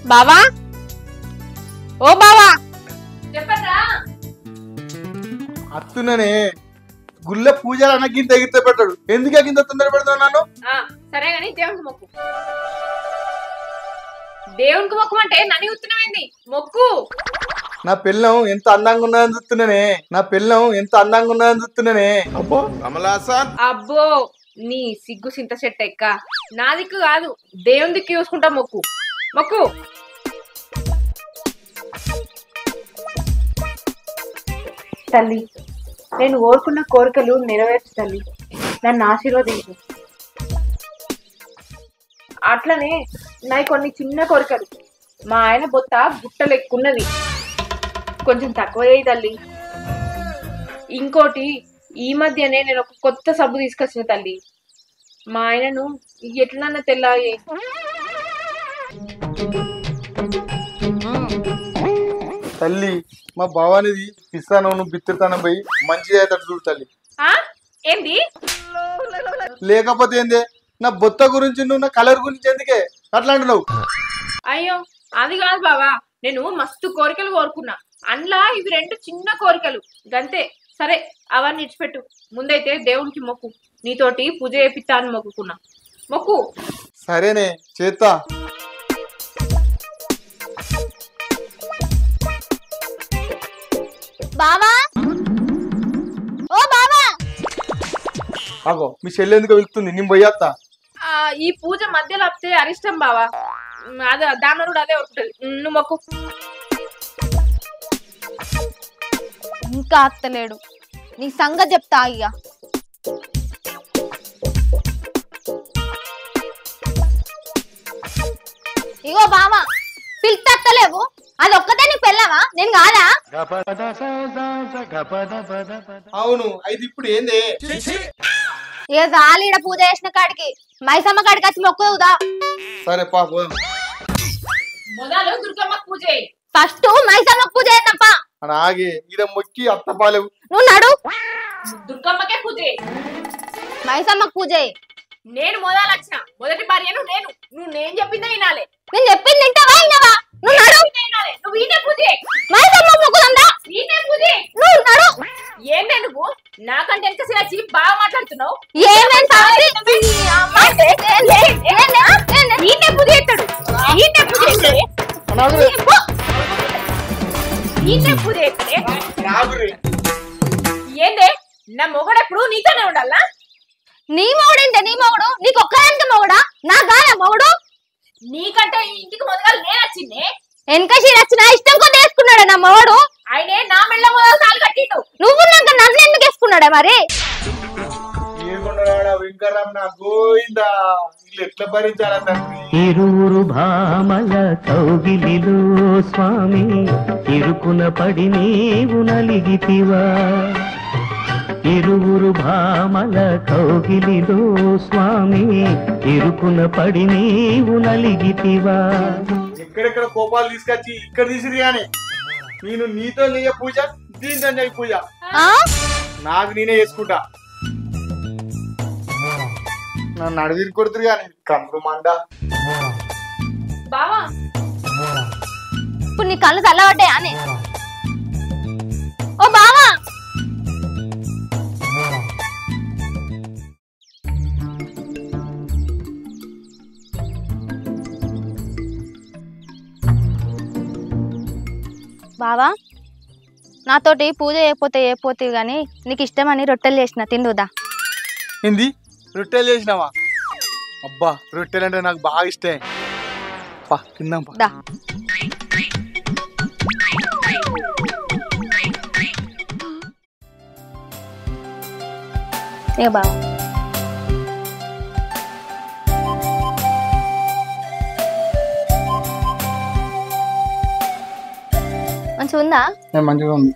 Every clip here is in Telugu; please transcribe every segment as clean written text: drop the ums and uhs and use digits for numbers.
బావా ఓ బావా చెప్పరా అత్తుననే గుళ్ళ పూజలు అన్నగిన తగితే పెట్టాడు ఎందుకు గింత తొందర పెడతావు నన్ను సరే గాని దేవునికి మొక్కు దేవునికి మొక్కు అంటే నన్ను ఉత్తునమైంది మొక్కు నా పిల్లం ఎంత అందంగా ఉన్నదని చూస్తున్నానే నా పిల్లం ఎంత అందంగా ఉన్నదని చూస్తున్నానే అబ్బో కమలాసన్ అబ్బో నీ సిగ్గు సింత చెట్టు ఎక్క నా దిక్కు కాదు దేవుని దిక్కు చూసుకుంటా మొక్కు మొక్కు తల్లి నేను కోరుకున్న కోరికలు నెరవేర్చు తల్లి నన్ను ఆశీర్వదించు అట్లనే నాయి కొన్ని చిన్న కోరికలు మా ఆయన బొత్త బుట్టలు ఎక్కున్నది కొంచెం తక్కువ చేయి తల్లి ఇంకోటి ఈ మధ్యనే నేను ఒక కొత్త సబ్బు తీసుకొచ్చిన తల్లి మా ఆయనను ఎట్లన్నా తెల్లాయి తల్లి మా బావానిది పిస్తాను నువ్వు బిత్తిరితానం పోయి మంచిగా అవుతాడు చూడు తల్లి ఏంది లేకపోతే ఏందే నా బొత్త గురించి నువ్వు నా కలర్ గురించి ఎందుకే అట్లా అంటున్నావు అయ్యో అది కాదు బావా నేను మస్తు కోరికలు కోరుకున్నా అందులో ఇవి రెండు చిన్న కోరికలు గంతే సరే అవన్నీ ఇచ్చిపెట్టు ముందైతే దేవునికి మొక్కు నీతోటి పూజ చేపిస్తా అని మొక్కుకున్నా మొక్కు సరేనే చేత్తా బావా ఓ బావా అగో మీ చెల్లి ఎందుకు వెళ్తుంది నేను పోయేస్తా ఈ పూజ మధ్యలో వస్తే అరిష్టం బావా అదే దాని కూడా అదే ఉంటుంది నువ్వు మొక్కు ఇంకా అత్తలేడు నీ సంగతి చెప్తా అయ్యా ఇగో బావా పిలుస్తలేవు అది ఒక్కటే నీ పెళ్ళావా నేను కాదా అవును అయితే ఇప్పుడు ఏంది ఇక జాలీడ పూజ చేసిన కాడికి మైసమ్మ కాడికి వచ్చి మొక్కుదా సరే పాప మొదలు దుర్గమ్మ పూజ ఫస్ట్ మైసమ్మ పూజ చేద్దాంప అని ఆగి ఇద మొక్కి అత్తపాలేవు నువ్వు నడు దుర్గమ్మకే పూజ మైసమ్మ పూజ నేను మొదలు వచ్చిన మొదటి భార్యను నువ్వు నేను చెప్పిందే వినాలి నేను చెప్పింది వింటావా వినవా నువ్వు నడు నువ్వు ఈయన పూజ మైసమ్మ మొక్కుదందా ఈయన పూజ నువ్వు నడు ఏంటే నువ్వు నాకంటే ఎంత వచ్చి బాగా మాట్లాడుతున్నావు ఏమేం సాటి ఈయన పూజ చేస్తాడు ఈయన పూజ చేస్తాడు ఈయన పూజ చేస్తాడే ఏందే నా మొగడు ఎప్పుడు నీతోనే ఉండాలా నీ మొగుడేంటే నీ మొగుడు నీకు ఒక్కదానికి మొగుడా నా గానా మొగుడు నీకంటే ఈ ఇంటికి మొదలు నేను వచ్చింది వెనక వచ్చిన ఇష్టం కొద్ది వేసుకున్నాడు నా మొగుడు ఆయనే నా మెళ్ళ మొదలు తాలు కట్టిండు నువ్వు నాకు నన్ను ఎందుకు వేసుకున్నాడే మరి ఎట్లా భరించాలా తండ్రి ఇరువురు భామల కౌగిలిలో స్వామి ఇరుకున పడి నీవు నలిగితివా ఇరువురు భామల కౌగిలిలో స్వామి ఇరుకున పడి నీవు నలిగితివా ఎక్కడెక్కడ కోపాలు తీసుకొచ్చి ఇక్కడ తీసిరు గాని నేను నీతో చెయ్య పూజ దీంతో చెయ్యి పూజ నాకు నేనే చేసుకుంటా నన్ను అడవికి కొడుతురు కానీ కంపు మండ బావా ఇప్పుడు నీ కళ్ళు చల్లబడ్డాయా అని ఓ బావా బావా నాతోటి పూజ చేయకపోతే గాని నీకు ఇష్టమని రొట్టెలు చేసిన తిందుదా. ఏంది రొట్టెలు చేసినావా? అబ్బా రొట్టెలు అంటే నాకు బాగా ఇష్టం. పా తిందాం పా. దా ఏ బావ మంచిగా ఉందా? మంచిగా ఉంది.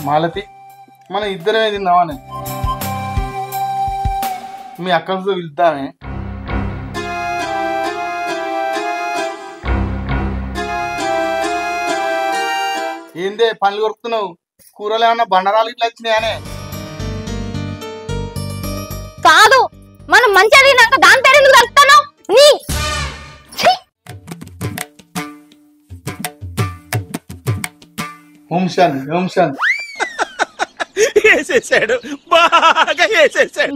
మాలతి మనం ఇద్దరమే తిందామని మీ అక్కలతో వెళ్తామే. ఏందే పనులు కొరుకుతున్నావు? కూరలు ఏమన్నా బండరాలు ఇట్లా వచ్చినాయనే? కాదు, మనం మంచిగా తిన్నాక దాని పేరు ఎందుకు కలుపుతాను? నీ హోంశాన్ వేసేసాడు, బాగా వేసేసాడు.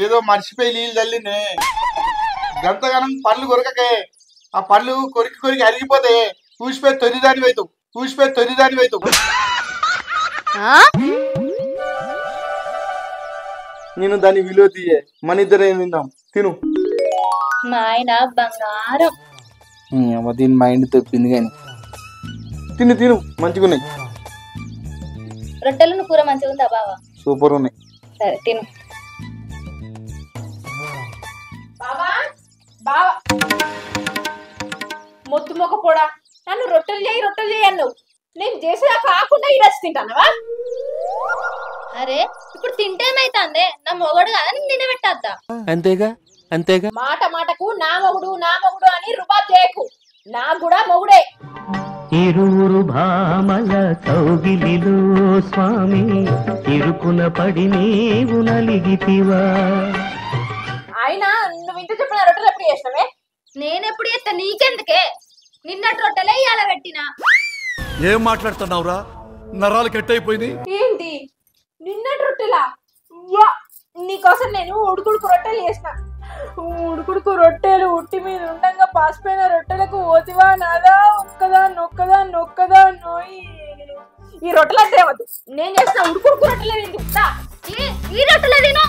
ఏదో మర్చిపోయి నీళ్ళు తల్లినే. గంతగానం పళ్ళు కొరకకే. ఆ పళ్ళు కొరికి కొరికి అరిగిపోతే ఊసిపోయి తొలిదాని అవుతావు. నేను దాన్ని విలువ తీయే. మన ఇద్దరు ఏం తిందాం, తిను. మా ఆయన బంగారం. దీని మైండ్ తప్పింది కానీ తిను మంచిగా ఉన్నాయి. రొట్టెలు కూర మంచిగా ఉందా బావా? సూపర్ ఉన్నాయి. సరే తిను. బావా బావా మొద్దు మొక్క పోడా, నన్ను రొట్టెలు చేయి అన్నావు. నేను చేసేదా కాకుండా ఈరోజు తింటానవా? అరే ఇప్పుడు తింటేమైతుందే? నా మొగడు కదా నేను తినబెట్టద్దా? అంతేగా మాట మాటకు నా మొగుడు అని రుబాబ్ చేయకు. నాకు కూడా మొగుడే. ఇరువురు భామల కౌగిలిలో స్వామి ఇరుకున పడి నీవు నలిగితివా. ఆయన నువ్వు ఇంత చెప్పిన రొట్టెలు ఎప్పుడు చేసినవే? నేనెప్పుడు చేస్తా, నీకెందుకే? నిన్నటి రొట్టెలే ఇవాళ పెట్టినా. ఏం మాట్లాడుతున్నావురా? నరాలు కట్టయిపోయింది. ఏంటి నిన్నటి రొట్టెలా? వా, నీకోసం నేను ఉడుకుడుకు రొట్టెలు చేసిన. ఉడుకుడుకు రొట్టెలు ఉట్టి మీద ఉండంగా పాసిపోయిన రొట్టెలకు ఓతివా నాదా? నొక్కదా నోయి. ఈ రొట్టెలు అంటే వద్దు, నేను చేసిన ఉడుకుడుకు రొట్టెలే తింటా. ఈ రొట్టెలే తిను.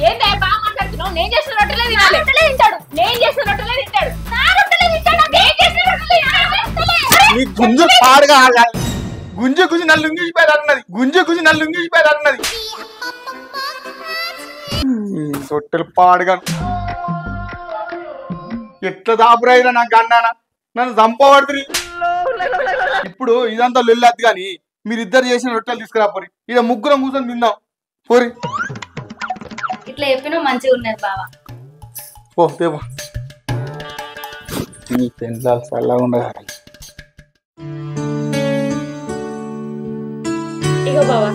ఏందే బాగా మాట్లాడుతున్నావు? నేను చేసిన రొట్టెలే తినాలి. తింటాడు. నేను చేసిన రొట్టెలే తింటాడు. నా రొట్టెలే తింటాడు. నేను చేసిన రొట్టెలే తినాలి. నీ గుంజు పాడుగా గుంజు నల్లు ఉంగిపోయాడు. రొట్టెలు పాడుగా ఎట్లా దాపురాయిరా నా గండాన, నన్ను చంపబడుతుంది. ఇప్పుడు ఇదంతా లొల్లద్దు కానీ మీరిద్దరు చేసిన రొట్టెలు తీసుకురా పోరి. ఇక ముగ్గురం కూర్చొని తిందాం పోరి. ఇట్లా చెప్పినా మంచిగా ఉన్నది బావా. ఓ దేవా నీ పెంచాలి చల్లగా ఉండగా. ఇగో బావా,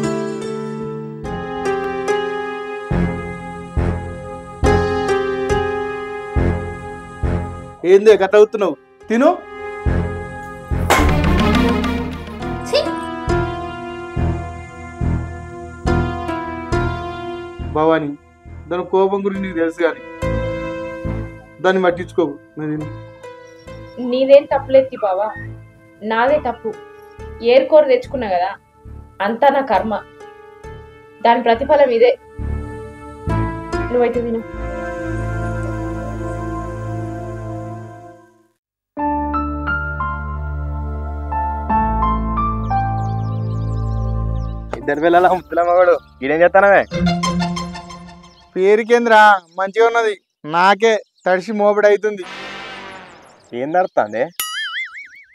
ఏందే గట్ట అవుతున్నావు? తిను. భవాని, దాని కోపం గురించి నీకు తెలుసు కానీ దాన్ని పట్టించుకోవు. నీదేం తప్పులేదు బావా, నాదే తప్పు. ఏరుకోరు తెచ్చుకున్నా కదా, అంతా నా కర్మ. దాని ప్రతిఫలం ఇదే. నువ్వైతే తిను. ఇద్దరు పిల్లల ముద్దుల మగడు ఈడేం చేస్తానవే? పేరుకేంద్రా మంచిగా ఉన్నది, నాకే తడిసి మోబడి అవుతుంది. ఏం తడుతుంది?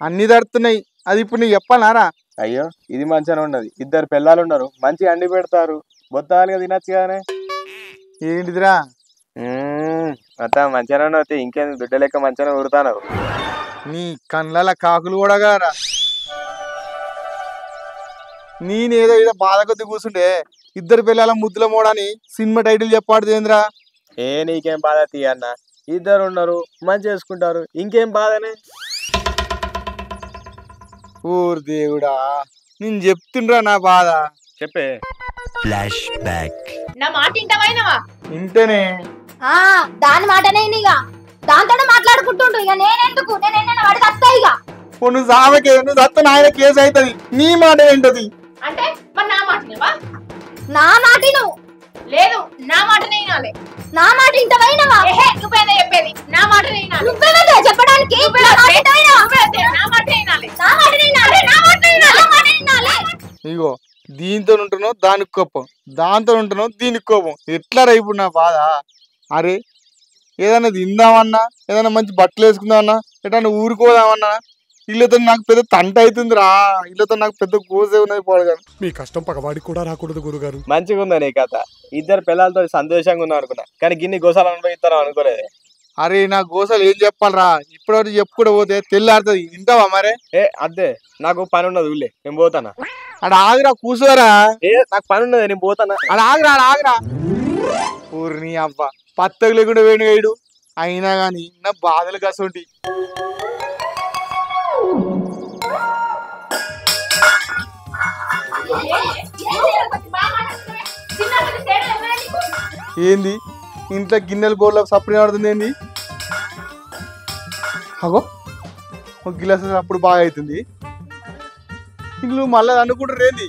అన్ని తడుతున్నాయి. అది ఇప్పుడు నీకు చెప్పానారా? అయ్యో ఇది మంచిగానే ఉన్నది. ఇద్దరు పిల్లలు ఉన్నారు, మంచిగా అండి పెడతారు, బొత్తాలుగా తినచ్చు కానీ. ఏంటిదిరా? అత్త మంచిగానే ఉన్నది. ఇంకేంది బిడ్డ లెక్క మంచిగానే ఊరుతాను. నీ కళ్ళ కాకులు కూడా గారా. నేనేదో ఏదో బాధ కొద్ది కూర్చుంటే ఇద్దరు పిల్లల ముద్దుల మోడని సినిమా టైటిల్ చెప్పాడు ఏంద్రా? నీకేం బాధ తీయన్న, ఇద్దరు ఉన్నారు మంచి చేసుకుంటారు, ఇంకేం బాధనే. ఊరు దేవుడా నేను చెప్తుండ్రా నా బాధ. చెప్పే. Flash back. నా మాట ఇంటవైనవా? ఇంటనే దాని మాటనే ఇక దాంతో మాట్లాడుకుంటుండు. ఇక నేనెందుకు నేనేనా వాడికి వస్తా. ఇక నువ్వు సామెకే నువ్వు దత్త నాయన కేసు అవుతుంది. నీ మాట ఏంటది? అంటే మరి నా మాటనేవా? నా మాట నువ్వు లేదు, నా మాటనే వినాలి. నా మాట ఇంటవైనవా? నువ్వేనా చెప్పేది? నా మాటనే వినాలి. నువ్వేనా చెప్పడానికి? ఇగో దీంతో ఉంటున్నావు దానికి కోపం, దాంతో ఉంటున్నావు దీనికి కోపం. ఎట్లా రా ఇప్పుడు నా బాధ? అరే ఏదైనా తిందామన్నా, ఏదైనా మంచి బట్టలు వేసుకుందామన్నా, ఎటన్నా ఊరుకోదామన్నా వీళ్ళతో నాకు పెద్ద తంట అవుతుందిరా. వీళ్ళతో నాకు పెద్ద కోసే ఉన్నది పోడగా. మీ కష్టం పగవాడికి కూడా రాకూడదు గురుగారు. మంచిగా ఉందా నీ కథ? ఇద్దరు పిల్లలతో సంతోషంగా ఉందా అనుకున్నా, కానీ గిన్ని గోసాలు అనుభవిస్తాను అనుకోలేదు. అరే నా గోసలు ఏం చెప్పాలరా? ఇప్పటివరకు చెప్పుకుంటూ పోతే తెల్లారుతుంది. ఇంటావా మరే? అదే నాకు పని ఉన్నది ఊళ్ళే, నేను పోతానా. అడ ఆగురా, కూర్చోరా. నాకు పని ఉన్నది, నేను పోతానా. అడ ఆగురా, ఆగురా. ఊరిని అబ్బా పత్తకు లేకుండా వేణు వేయడు. అయినా గాని నా బాధలు కసంటి. ఏంది ఇంట్లో గిన్నెలు బోర్లో సప్లై ఆడుతుంది? ఏంది అగో ఒక గిలాస్ అప్పుడు బాగా అవుతుంది. ఇల్లు మళ్ళీ అనుకుంటారు ఏంది?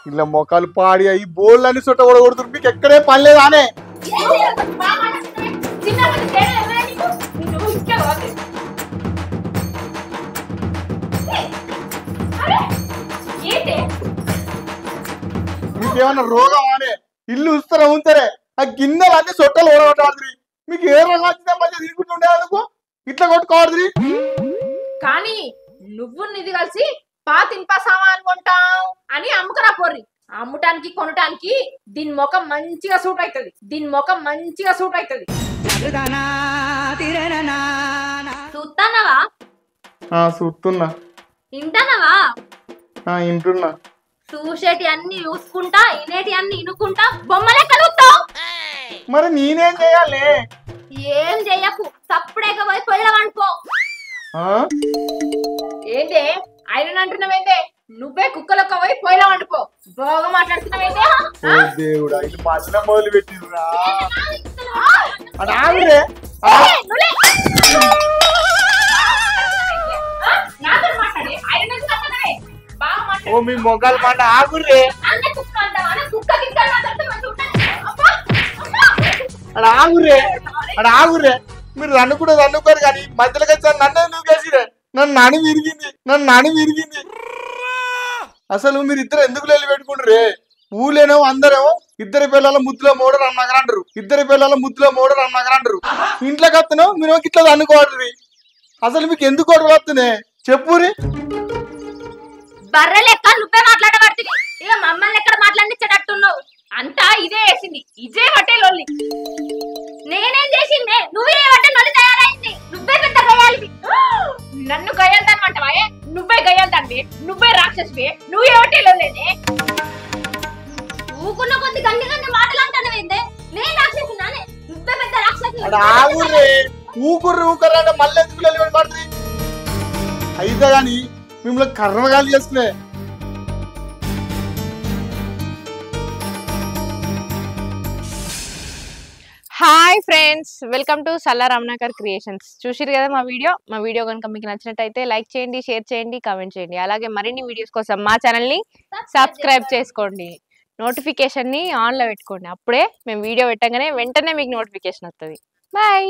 ఇలా మొక్కలు పాడి అయ్యి బోర్లు అన్ని చుట్ట కూడా కొడుతున్నారు. మీకు ఎక్కడే పని లేదానే? మీకేమన్నా రోగం అనే? ఇల్లు ఉస్తారా ఉంచరే ఆ గిన్నెలు అన్ని చుట్టలు ఓడగొట్టాడుతుంది. మీకు ఏ రోగం వచ్చిందా? మంచిగా తిరుగుతుండే అనుకో ఇట్లా కొట్టుకోవద్దు. కానీ నువ్వు నిధి కలిసి పాతింపా సామాన్ కొంటాం అని అమ్ముకరా పోర్రి. అమ్మటానికి కొనటానికి దీని ముఖం మంచిగా సూట్ అవుతుంది. దీని ముఖం మంచిగా సూట్ అవుతుంది. చూస్తానవా? చూస్తున్నా. ఇంటానవా? ఇంటున్నా. చూసేటి అన్ని చూసుకుంటా, ఇనేటి అన్ని ఇనుకుంటా బొమ్మలే కలుగుతావు. మరి నేనేం చేయాలి? ఏం చెయ్యకు, తప్పుడేక పోయి పొయ్యిలో వండుకో. ఏంటే ఆయన అంటున్నావేంటే? నువ్వే కుక్కలొక్క పోయి పొయ్యిలో వండుకో. బాగా మాట్లాడుతున్నావేంటే? దేవుడా ఇది పట్ల మొదలు పెట్టిరా. ఆగురే. ఓ మీ మొగాలు మాట ఆగురే. ఆగురే ఆగురే. మీరు అనుకునేది అనుకోరు కానీ మధ్యలోకి వచ్చారు. నన్ను ఎందుకు వేసిరే? నన్ను నడుము ఇరిగింది. అసలు మీరు ఇద్దరు ఎందుకు వెళ్ళి పెట్టుకుంటారే? ఊళ్ళేనేమో అందరేమో ఇద్దరి పిల్లల ముద్దులో మోడర్ అన్నగర అంటారు. ఇద్దరి పిల్లల ముద్దులో మోడర్ అన్నగర అంటారు. ఇంట్లోకి వస్తున్నావు మీరు ఇట్లా అనుకోవట్రి. అసలు మీకు ఎందుకు ఓడలు వస్తున్నాయి చెప్పురి. బర్రె లెక్క నువ్వే మాట్లాడబడుతుంది. ఇక మమ్మల్ని ఎక్కడ మాట్లాడించేటట్టున్నావు? అంతా ఇదే వేసింది, ఇదే హోటల్. నేనేం చేసిందే? నువ్వే హోటల్ తయారైంది. నువ్వే పెద్ద గయాలివి. నన్ను గయ్యాలదనమాటవా? నువ్వే గయ్యాలదండి, నువ్వే రాక్షసివే, నువ్వే హోటల్ లేదే. ఊకున్న కొద్ది గండి గండి మాటలు అంటానవేందే? నేను రాక్షసినానే? నువ్వే పెద్ద రాక్షసి. ఆగురే. ఊకుర్రు అంటే మళ్ళీ ఎందుకు వెళ్ళి పడుతుంది? అయితే గాని మిమ్మల్ని కర్మగాలు చేసుకునే. Hi friends, welcome to Salla Ramanakar creations. చూసిరు కదా మా వీడియో కనుక మీకు నచ్చినట్టయితే లైక్ చేయండి, షేర్ చేయండి, కామెంట్ చేయండి. అలాగే మరిన్ని వీడియోస్ కోసం మా ఛానల్ని సబ్స్క్రైబ్ చేసుకోండి. నోటిఫికేషన్ని ఆన్లో పెట్టుకోండి. అప్పుడే మేము వీడియో పెట్టగానే వెంటనే మీకు నోటిఫికేషన్ వస్తుంది. బాయ్.